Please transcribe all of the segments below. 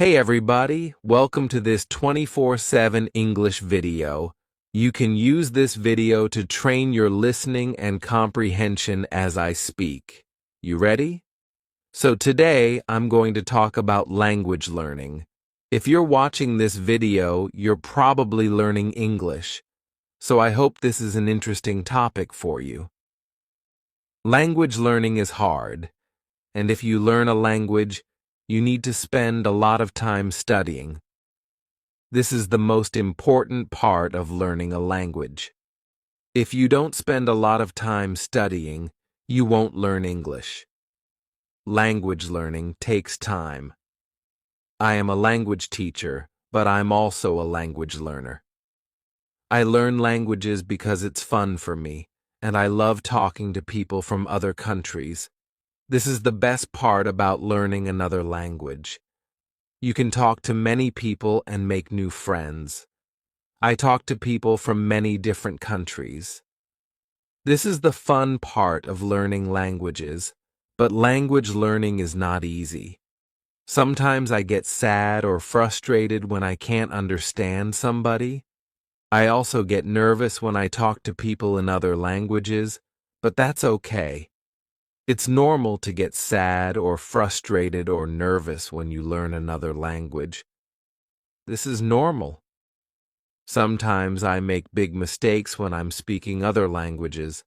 Hey everybody, welcome to this 24/7 English video. You can use this video to train your listening and comprehension as I speak. You ready? So today I'm going to talk about language learning. If you're watching this video, you're probably learning English. So I hope this is an interesting topic for you. Language learning is hard, and if you learn a language, you need to spend a lot of time studying. This is the most important part of learning a language. If you don't spend a lot of time studying, you won't learn English. Language learning takes time. I am a language teacher, but I'm also a language learner. I learn languages because it's fun for me, and I love talking to people from other countries. This is the best part about learning another language. You can talk to many people and make new friends. I talk to people from many different countries. This is the fun part of learning languages, but language learning is not easy. Sometimes I get sad or frustrated when I can't understand somebody. I also get nervous when I talk to people in other languages, but that's okay. It's normal to get sad or frustrated or nervous when you learn another language. This is normal. Sometimes I make big mistakes when I'm speaking other languages.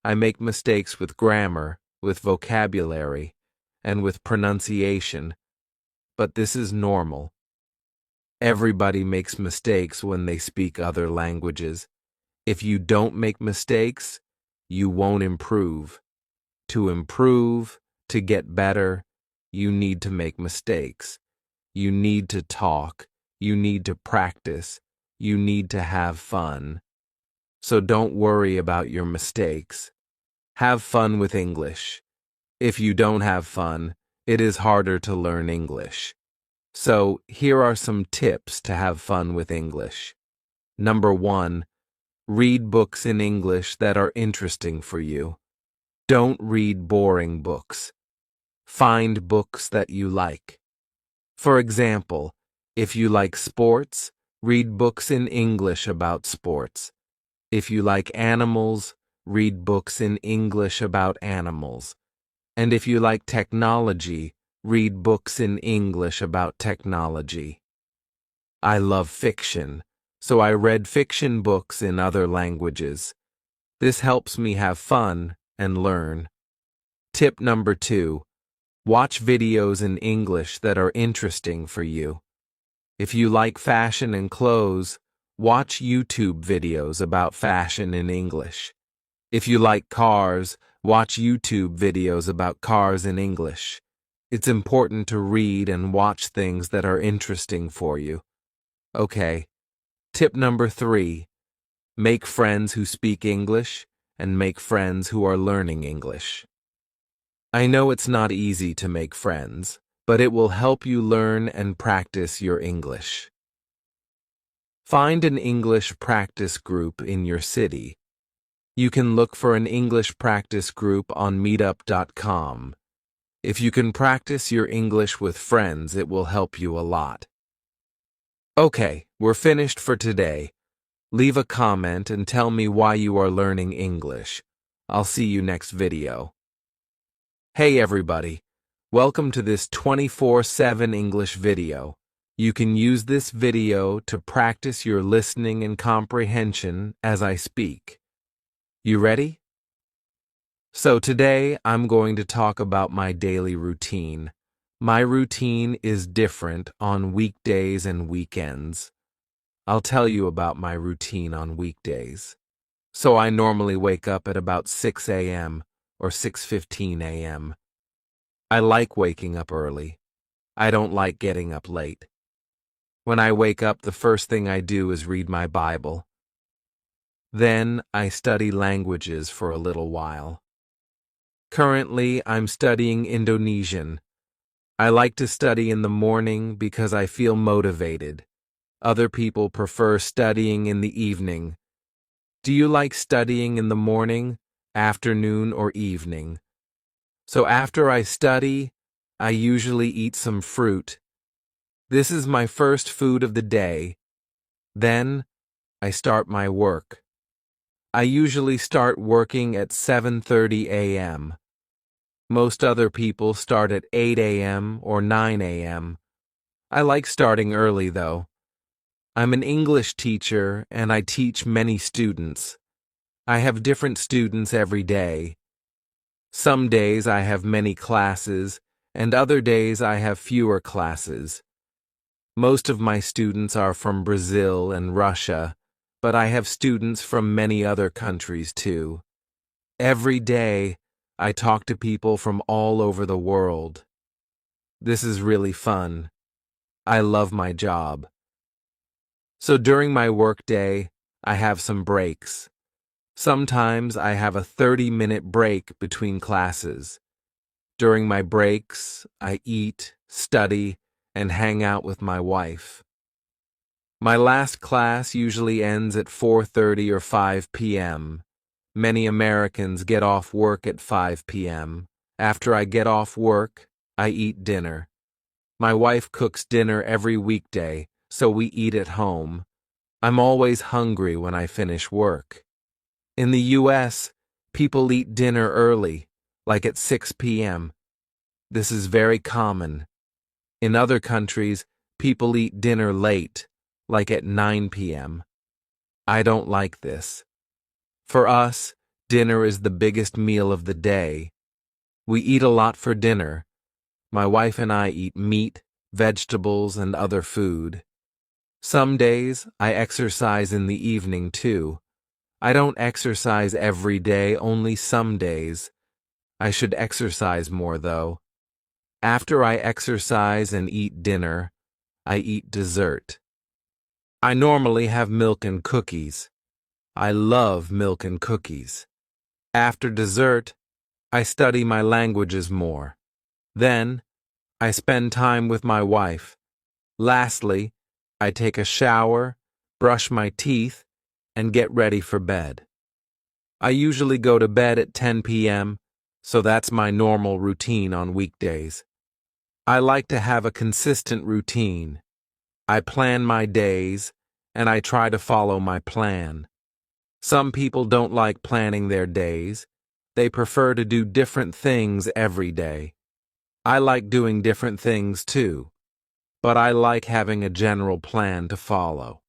I make mistakes with grammar, with vocabulary, and with pronunciation, but this is normal. Everybody makes mistakes when they speak other languages. If you don't make mistakes, you won't improve. To improve, to get better, you need to make mistakes. You need to talk. You need to practice. You need to have fun. So don't worry about your mistakes. Have fun with English. If you don't have fun, it is harder to learn English. So here are some tips to have fun with English. Number 1, read books in English that are interesting for you. Don't read boring books. Find books that you like. For example, if you like sports, read books in English about sports. If you like animals, read books in English about animals. And if you like technology, read books in English about technology. I love fiction, so I read fiction books in other languages. This helps me have fun and learn. Tip number 2, watch videos in English that are interesting for you. If you like fashion and clothes, watch YouTube videos about fashion in English. If you like cars, watch YouTube videos about cars in English. It's important to read and watch things that are interesting for you. Okay. Tip number 3, make friends who speak English and make friends who are learning English. I know it's not easy to make friends, but it will help you learn and practice your English. Find an English practice group in your city. You can look for an English practice group on meetup.com. If you can practice your English with friends, it will help you a lot. Okay, we're finished for today. Leave a comment and tell me why you are learning English. I'll see you next video. Hey everybody, welcome to this 24/7 English video. You can use this video to practice your listening and comprehension as I speak. You ready? So today I'm going to talk about my daily routine. My routine is different on weekdays and weekends. I'll tell you about my routine on weekdays. So I normally wake up at about 6 a.m. or 6:15 a.m. I like waking up early. I don't like getting up late. When I wake up, the first thing I do is read my Bible. Then I study languages for a little while. Currently, I'm studying Indonesian. I like to study in the morning because I feel motivated. Other people prefer studying in the evening. Do you like studying in the morning, afternoon, or evening? So after I study, I usually eat some fruit. This is my first food of the day. Then, I start my work. I usually start working at 7:30 a.m. Most other people start at 8 a.m. or 9 a.m. I like starting early, though. I'm an English teacher, and I teach many students. I have different students every day. Some days I have many classes, and other days I have fewer classes. Most of my students are from Brazil and Russia, but I have students from many other countries too. Every day, I talk to people from all over the world. This is really fun. I love my job. So during my workday, I have some breaks. Sometimes I have a 30-minute break between classes. During my breaks, I eat, study, and hang out with my wife. My last class usually ends at 4:30 or 5 p.m. Many Americans get off work at 5 p.m. After I get off work, I eat dinner. My wife cooks dinner every weekday, so we eat at home. I'm always hungry when I finish work. In the U.S., people eat dinner early, like at 6 p.m. This is very common. In other countries, people eat dinner late, like at 9 p.m. I don't like this. For us, dinner is the biggest meal of the day. We eat a lot for dinner. My wife and I eat meat, vegetables, and other food. Some days, I exercise in the evening too. I don't exercise every day, only some days. I should exercise more, though. After I exercise and eat dinner, I eat dessert. I normally have milk and cookies. I love milk and cookies. After dessert, I study my languages more. Then, I spend time with my wife. Lastly, I take a shower, brush my teeth, and get ready for bed. I usually go to bed at 10 p.m., so that's my normal routine on weekdays. I like to have a consistent routine. I plan my days, and I try to follow my plan. Some people don't like planning their days. They prefer to do different things every day. I like doing different things too, but I like having a general plan to follow.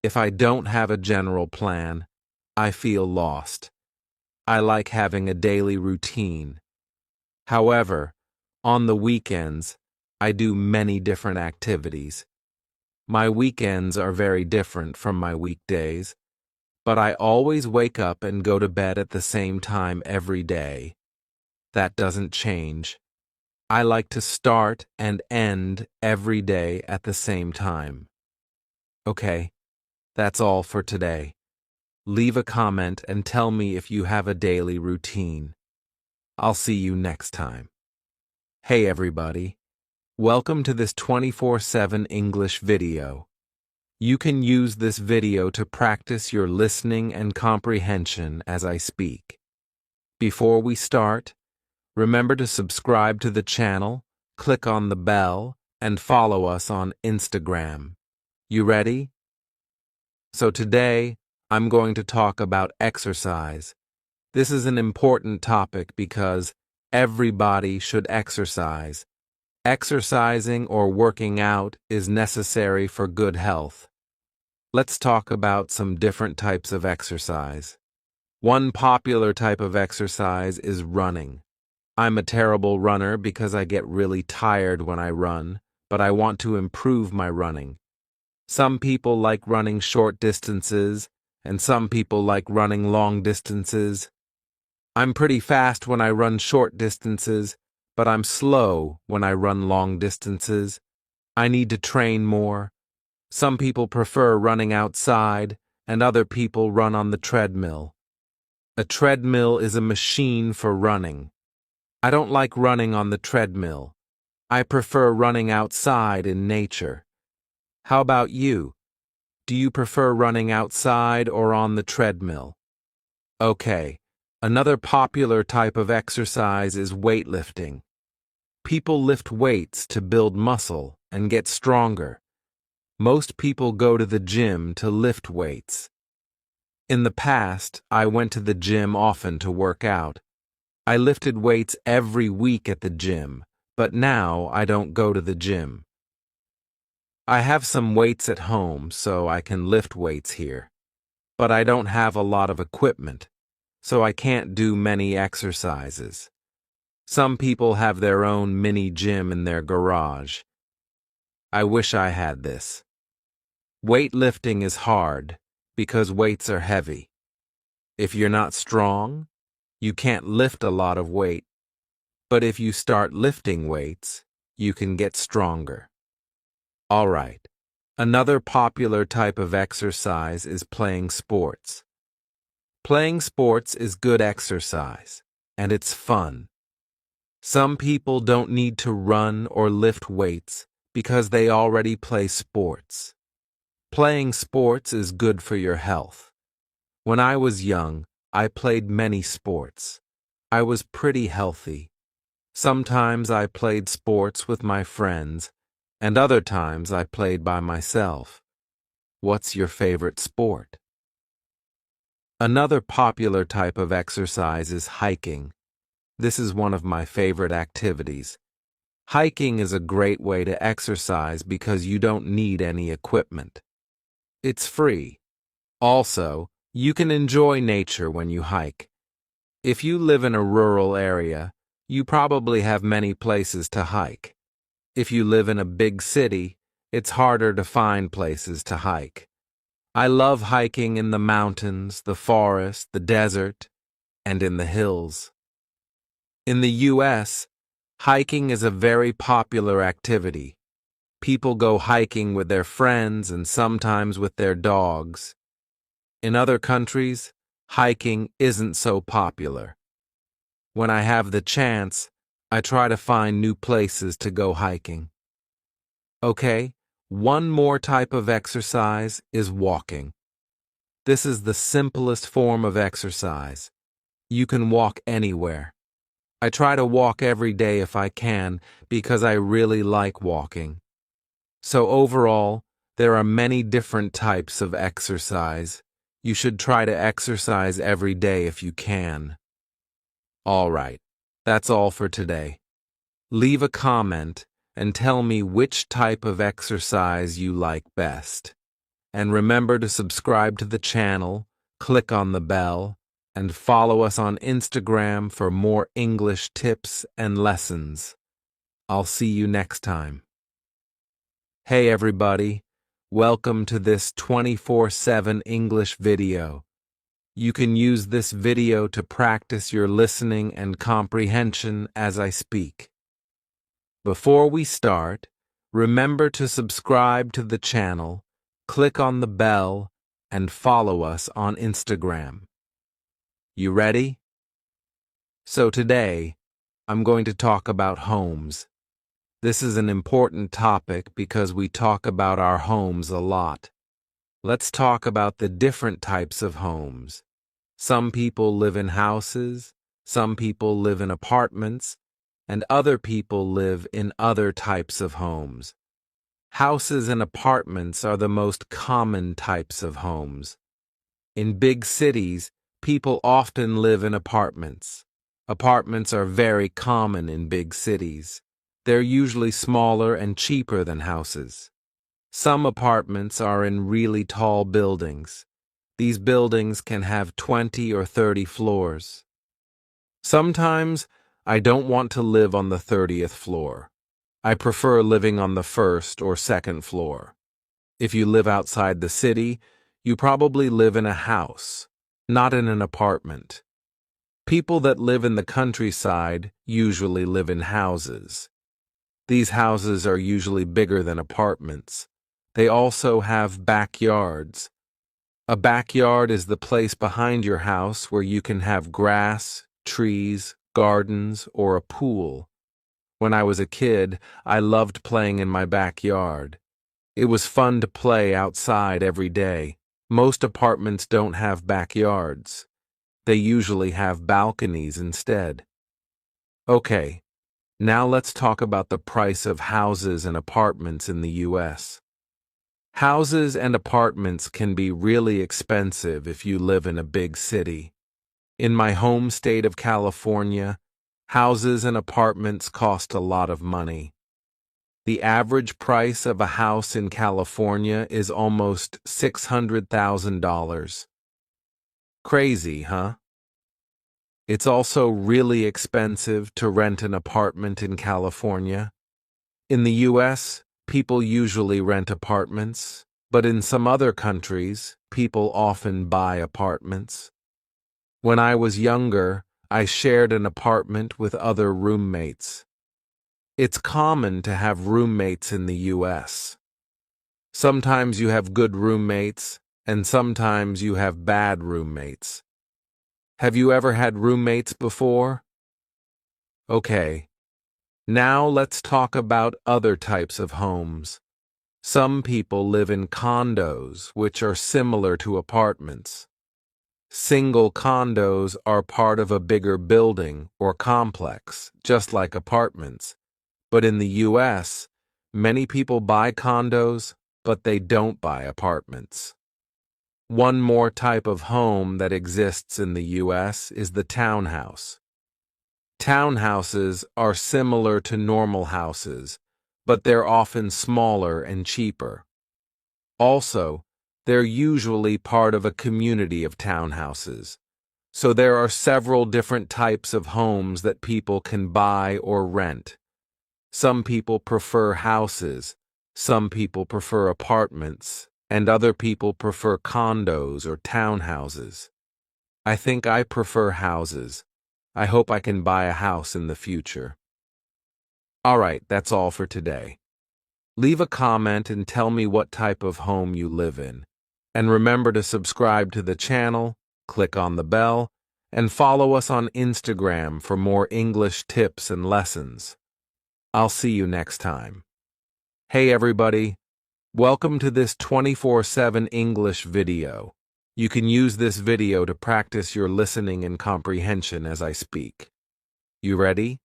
If I don't have a general plan, I feel lost. I like having a daily routine. However, on the weekends, I do many different activities. My weekends are very different from my weekdays, but I always wake up and go to bed at the same time every day. That doesn't change. I like to start and end every day at the same time. Okay, that's all for today. Leave a comment and tell me if you have a daily routine. I'll see you next time. Hey everybody, welcome to this 24/7 English video. You can use this video to practice your listening and comprehension as I speak. Before we start, remember to subscribe to the channel, click on the bell, and follow us on Instagram. You ready? So today, I'm going to talk about exercise. This is an important topic because everybody should exercise. Exercising or working out is necessary for good health. Let's talk about some different types of exercise. One popular type of exercise is running. I'm a terrible runner because I get really tired when I run, but I want to improve my running. Some people like running short distances, and some people like running long distances. I'm pretty fast when I run short distances, but I'm slow when I run long distances. I need to train more. Some people prefer running outside, and other people run on the treadmill. A treadmill is a machine for running. I don't like running on the treadmill. I prefer running outside in nature. How about you? Do you prefer running outside or on the treadmill? Okay, another popular type of exercise is weightlifting. People lift weights to build muscle. and get stronger. Most people go to the gym to lift weights. In the past, I went to the gym often to work out. I lifted weights every week at the gym, but now I don't go to the gym. I have some weights at home, so I can lift weights here. But I don't have a lot of equipment, so I can't do many exercises. Some people have their own mini gym in their garage. I wish I had this. Weightlifting is hard because weights are heavy. If you're not strong, you can't lift a lot of weight. But if you start lifting weights, you can get stronger. All right. Another popular type of exercise is playing sports. Playing sports is good exercise, and it's fun. Some people don't need to run or lift weights because they already play sports. Playing sports is good for your health. When I was young, I played many sports. I was pretty healthy. Sometimes I played sports with my friends, and other times I played by myself. What's your favorite sport? Another popular type of exercise is hiking. This is one of my favorite activities. Hiking is a great way to exercise because you don't need any equipment. It's free. Also, you can enjoy nature when you hike. If you live in a rural area, you probably have many places to hike. If you live in a big city, it's harder to find places to hike. I love hiking in the mountains, the forest, the desert, and in the hills. In the U.S., hiking is a very popular activity. People go hiking with their friends and sometimes with their dogs. In other countries, hiking isn't so popular. When I have the chance, I try to find new places to go hiking. Okay, one more type of exercise is walking. This is the simplest form of exercise. You can walk anywhere. I try to walk every day if I can because I really like walking. So overall, there are many different types of exercise. You should try to exercise every day if you can. All right, that's all for today. Leave a comment and tell me which type of exercise you like best. And remember to subscribe to the channel, click on the bell, and follow us on Instagram for more English tips and lessons. I'll see you next time. Hey everybody, welcome to this 24/7 English video. You can use this video to practice your listening and comprehension as I speak. Before we start, remember to subscribe to the channel, click on the bell, and follow us on Instagram. You ready? So today, I'm going to talk about homes. This is an important topic because we talk about our homes a lot. Let's talk about the different types of homes. Some people live in houses, some people live in apartments, and other people live in other types of homes. Houses and apartments are the most common types of homes. In big cities, people often live in apartments. Apartments are very common in big cities. They're usually smaller and cheaper than houses. Some apartments are in really tall buildings. These buildings can have 20 or 30 floors. Sometimes, I don't want to live on the 30th floor. I prefer living on the first or second floor. If you live outside the city, you probably live in a house, not in an apartment. People that live in the countryside usually live in houses. These houses are usually bigger than apartments. They also have backyards. A backyard is the place behind your house where you can have grass, trees, gardens, or a pool. When I was a kid, I loved playing in my backyard. It was fun to play outside every day. Most apartments don't have backyards. They usually have balconies instead. Okay, Now let's talk about the price of houses and apartments in the U.S. Houses and apartments can be really expensive if you live in a big city. In my home state of California, houses and apartments cost a lot of money. The average price of a house in California is almost $600,000. Crazy, huh? It's also really expensive to rent an apartment in California. In the U.S., people usually rent apartments, but in some other countries, people often buy apartments. When I was younger, I shared an apartment with other roommates. It's common to have roommates in the U.S. Sometimes you have good roommates, and sometimes you have bad roommates. Have you ever had roommates before? Okay. Now let's talk about other types of homes. Some people live in condos, which are similar to apartments. Single condos are part of a bigger building or complex, just like apartments. But in the U.S., many people buy condos, but they don't buy apartments. One more type of home that exists in the U.S. is the townhouse. Townhouses are similar to normal houses, but they're often smaller and cheaper. Also, they're usually part of a community of townhouses. So there are several different types of homes that people can buy or rent. Some people prefer houses, some people prefer apartments, and other people prefer condos or townhouses. I think I prefer houses. I hope I can buy a house in the future. Alright, that's all for today. Leave a comment and tell me what type of home you live in. And remember to subscribe to the channel, click on the bell, and follow us on Instagram for more English tips and lessons. I'll see you next time. Hey everybody, welcome to this 24/7 English video. You can use this video to practice your listening and comprehension as I speak. You ready?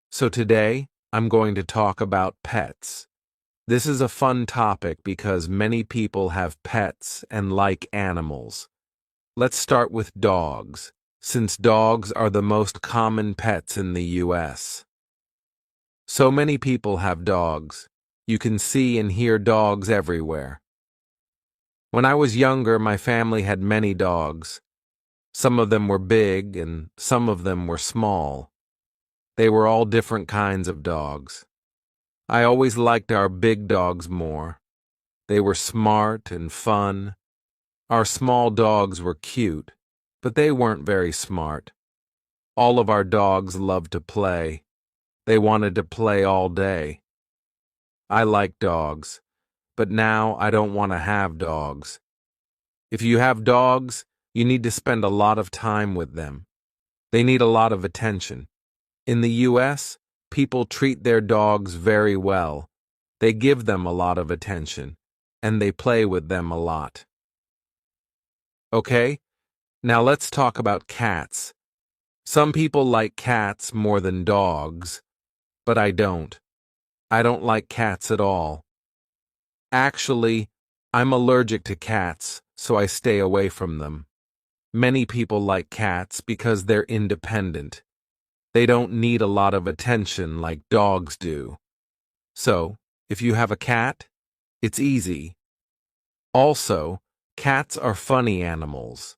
So today, I'm going to talk about pets. This is a fun topic because many people have pets and like animals. Let's start with dogs, since dogs are the most common pets in the U.S. So many people have dogs. You can see and hear dogs everywhere. When I was younger, my family had many dogs. Some of them were big and some of them were small. They were all different kinds of dogs. I always liked our big dogs more. They were smart and fun. Our small dogs were cute, but they weren't very smart. All of our dogs loved to play. They wanted to play all day. I like dogs, but now I don't want to have dogs. If you have dogs, you need to spend a lot of time with them. They need a lot of attention. In the U.S., people treat their dogs very well. They give them a lot of attention, and they play with them a lot. Okay, now let's talk about cats. Some people like cats more than dogs, but I don't. I don't like cats at all. Actually, I'm allergic to cats, so I stay away from them. Many people like cats because they're independent. They don't need a lot of attention like dogs do. So, if you have a cat, it's easy. Also, cats are funny animals.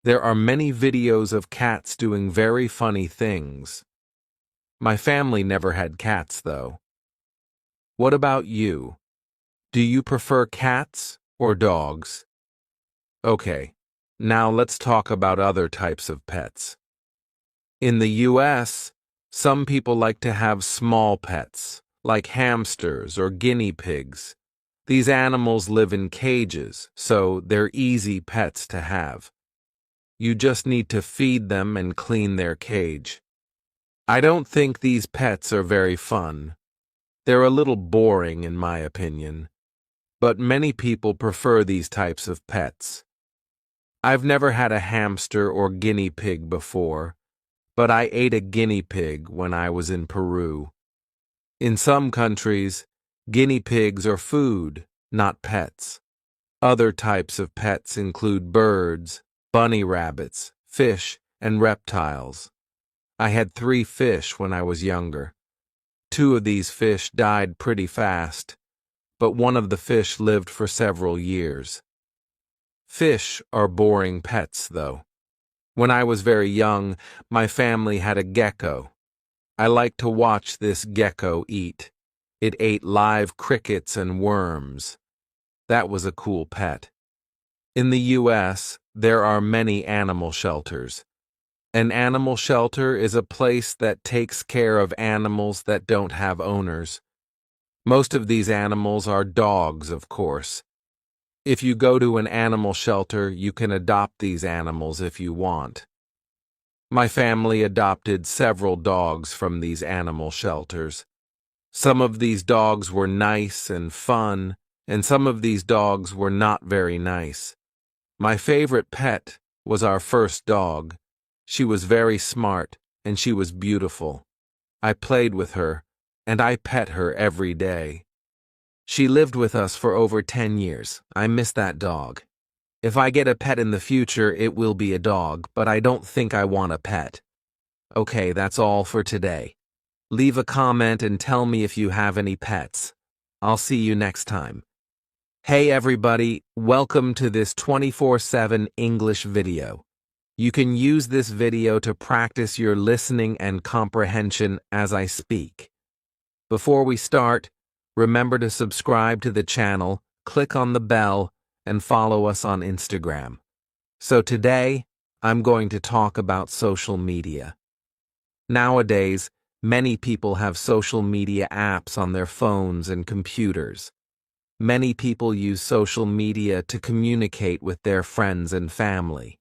There are many videos of cats doing very funny things. My family never had cats, though. What about you? Do you prefer cats or dogs? Okay, now let's talk about other types of pets. In the U.S., some people like to have small pets, like hamsters or guinea pigs. These animals live in cages, so they're easy pets to have. You just need to feed them and clean their cage. I don't think these pets are very fun. They're a little boring in my opinion, but many people prefer these types of pets. I've never had a hamster or guinea pig before, but I ate a guinea pig when I was in Peru. In some countries, guinea pigs are food, not pets. Other types of pets include birds, bunny rabbits, fish, and reptiles. I had 3 fish when I was younger. 2 of these fish died pretty fast, but one of the fish lived for several years. Fish are boring pets, though. When I was very young, my family had a gecko. I liked to watch this gecko eat. It ate live crickets and worms. That was a cool pet. In the U.S., there are many animal shelters. An animal shelter is a place that takes care of animals that don't have owners. Most of these animals are dogs, of course. If you go to an animal shelter, you can adopt these animals if you want. My family adopted several dogs from these animal shelters. Some of these dogs were nice and fun, and some of these dogs were not very nice. My favorite pet was our first dog. She was very smart, and she was beautiful. I played with her, and I pet her every day. She lived with us for over 10 years. I miss that dog. If I get a pet in the future, it will be a dog, but I don't think I want a pet. Okay, that's all for today. Leave a comment and tell me if you have any pets. I'll see you next time. Hey everybody, welcome to this 24/7 English video. You can use this video to practice your listening and comprehension as I speak. Before we start, remember to subscribe to the channel, click on the bell, and follow us on Instagram. So today, I'm going to talk about social media. Nowadays, many people have social media apps on their phones and computers. Many people use social media to communicate with their friends and family.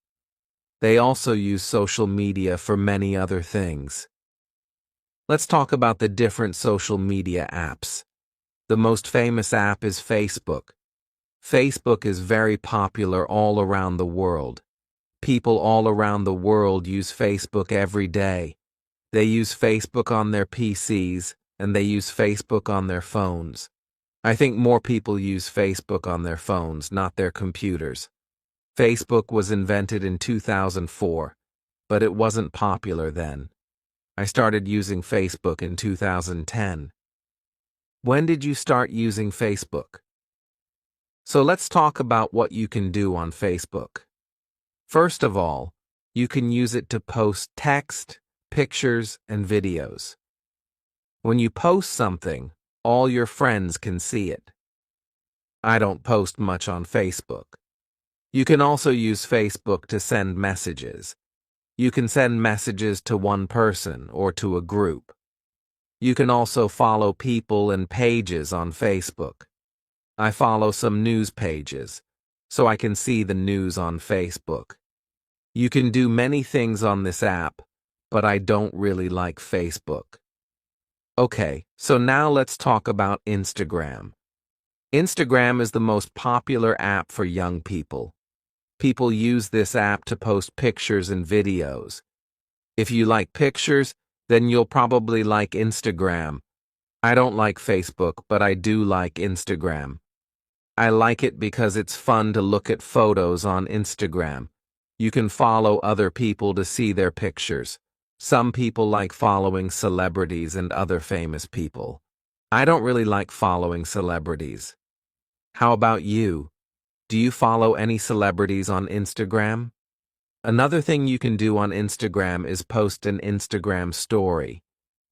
They also use social media for many other things. Let's talk about the different social media apps. The most famous app is Facebook. Facebook is very popular all around the world. People all around the world use Facebook every day. They use Facebook on their PCs, and they use Facebook on their phones. I think more people use Facebook on their phones, not their computers. Facebook was invented in 2004, but it wasn't popular then. I started using Facebook in 2010. When did you start using Facebook? So let's talk about what you can do on Facebook. First of all, you can use it to post text, pictures, and videos. When you post something, all your friends can see it. I don't post much on Facebook. You can also use Facebook to send messages. You can send messages to one person or to a group. You can also follow people and pages on Facebook. I follow some news pages, so I can see the news on Facebook. You can do many things on this app, but I don't really like Facebook. Okay, so now let's talk about Instagram. Instagram is the most popular app for young people. People use this app to post pictures and videos. If you like pictures, then you'll probably like Instagram. I don't like Facebook, but I do like Instagram. I like it because it's fun to look at photos on Instagram. You can follow other people to see their pictures. Some people like following celebrities and other famous people. I don't really like following celebrities. How about you? Do you follow any celebrities on Instagram? Another thing you can do on Instagram is post an Instagram story.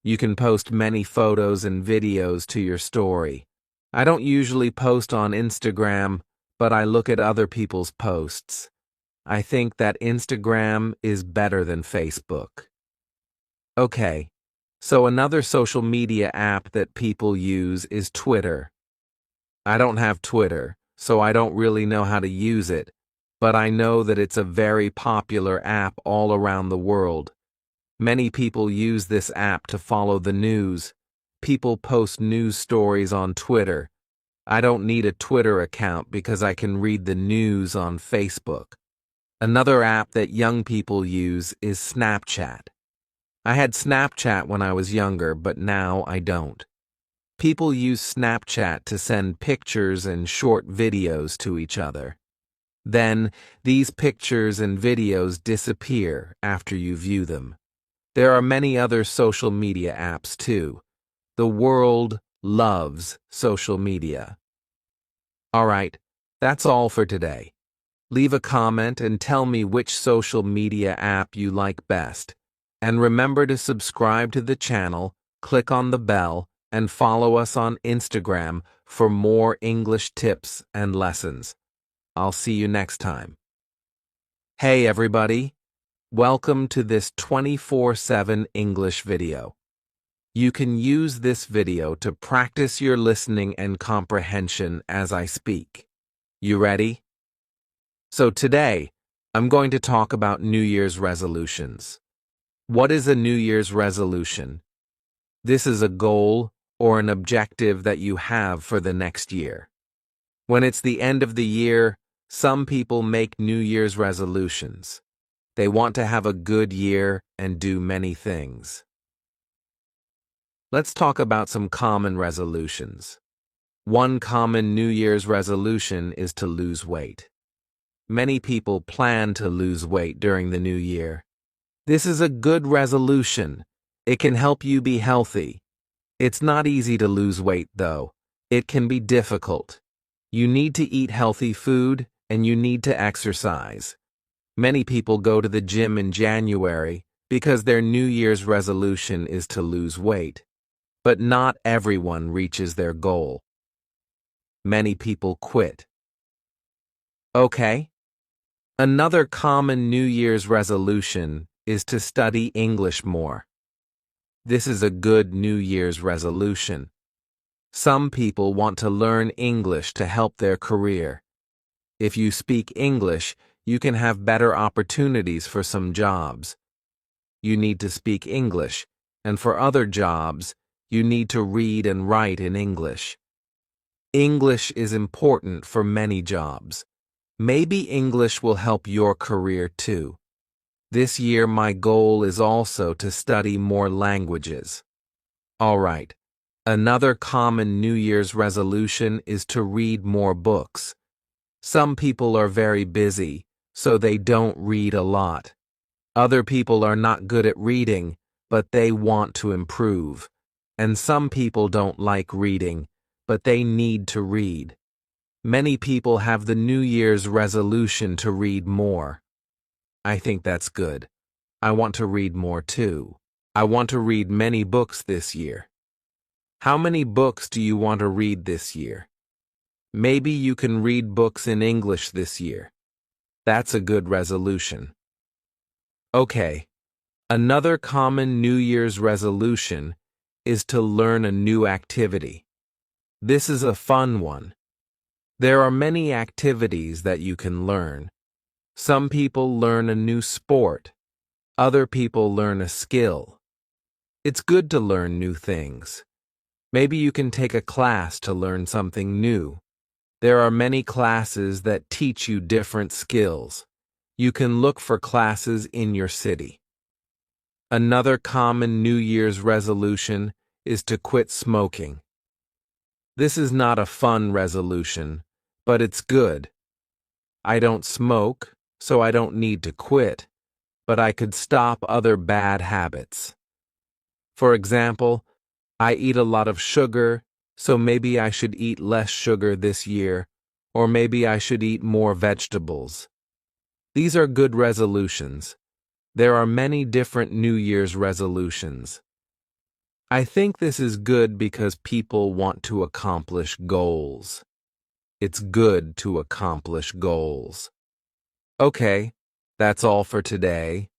You can post many photos and videos to your story. I don't usually post on Instagram, but I look at other people's posts. I think that Instagram is better than Facebook. Okay, so another social media app that people use is Twitter. I don't have Twitter, so I don't really know how to use it, but I know that it's a very popular app all around the world. Many people use this app to follow the news. People post news stories on Twitter. I don't need a Twitter account because I can read the news on Facebook. Another app that young people use is Snapchat. I had Snapchat when I was younger, but now I don't. People use Snapchat to send pictures and short videos to each other. Then, these pictures and videos disappear after you view them. There are many other social media apps too. The world loves social media. Alright, that's all for today. Leave a comment and tell me which social media app you like best. And remember to subscribe to the channel, click on the bell, and follow us on Instagram for more English tips and lessons. I'll see you next time. Hey everybody! Welcome to this 24/7 English video. You can use this video to practice your listening and comprehension as I speak. You ready? So today, I'm going to talk about New Year's resolutions. What is a New Year's resolution? This is a goal or an objective that you have for the next year. When it's the end of the year, some people make New Year's resolutions. They want to have a good year and do many things. Let's talk about some common resolutions. One common New Year's resolution is to lose weight. Many people plan to lose weight during the new year. This is a good resolution. It can help you be healthy. It's not easy to lose weight, though. It can be difficult. You need to eat healthy food, and you need to exercise. Many people go to the gym in January because their New Year's resolution is to lose weight. But not everyone reaches their goal. Many people quit. Okay. Another common New Year's resolution is to study English more. This is a good New Year's resolution. Some people want to learn English to help their career. If you speak English, you can have better opportunities for some jobs. You need to speak English, and for other jobs, you need to read and write in English. English is important for many jobs. Maybe English will help your career too. This year my goal is also to study more languages. Alright, another common New Year's resolution is to read more books. Some people are very busy, so they don't read a lot. Other people are not good at reading, but they want to improve. And some people don't like reading, but they need to read. Many people have the New Year's resolution to read more. I think that's good. I want to read more too. I want to read many books this year. How many books do you want to read this year? Maybe you can read books in English this year. That's a good resolution. Okay. Another common New Year's resolution is to learn a new activity. This is a fun one. There are many activities that you can learn. Some people learn a new sport. Other people learn a skill. It's good to learn new things. Maybe you can take a class to learn something new. There are many classes that teach you different skills. You can look for classes in your city. Another common New Year's resolution is to quit smoking. This is not a fun resolution, but it's good. I don't smoke, so I don't need to quit, but I could stop other bad habits. For example, I eat a lot of sugar, so maybe I should eat less sugar this year, or maybe I should eat more vegetables. These are good resolutions. There are many different New Year's resolutions. I think this is good because people want to accomplish goals. It's good to accomplish goals. Okay, that's all for today.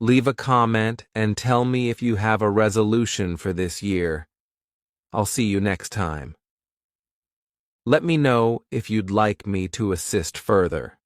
Leave a comment and tell me if you have a resolution for this year. I'll see you next time. Let me know if you'd like me to assist further.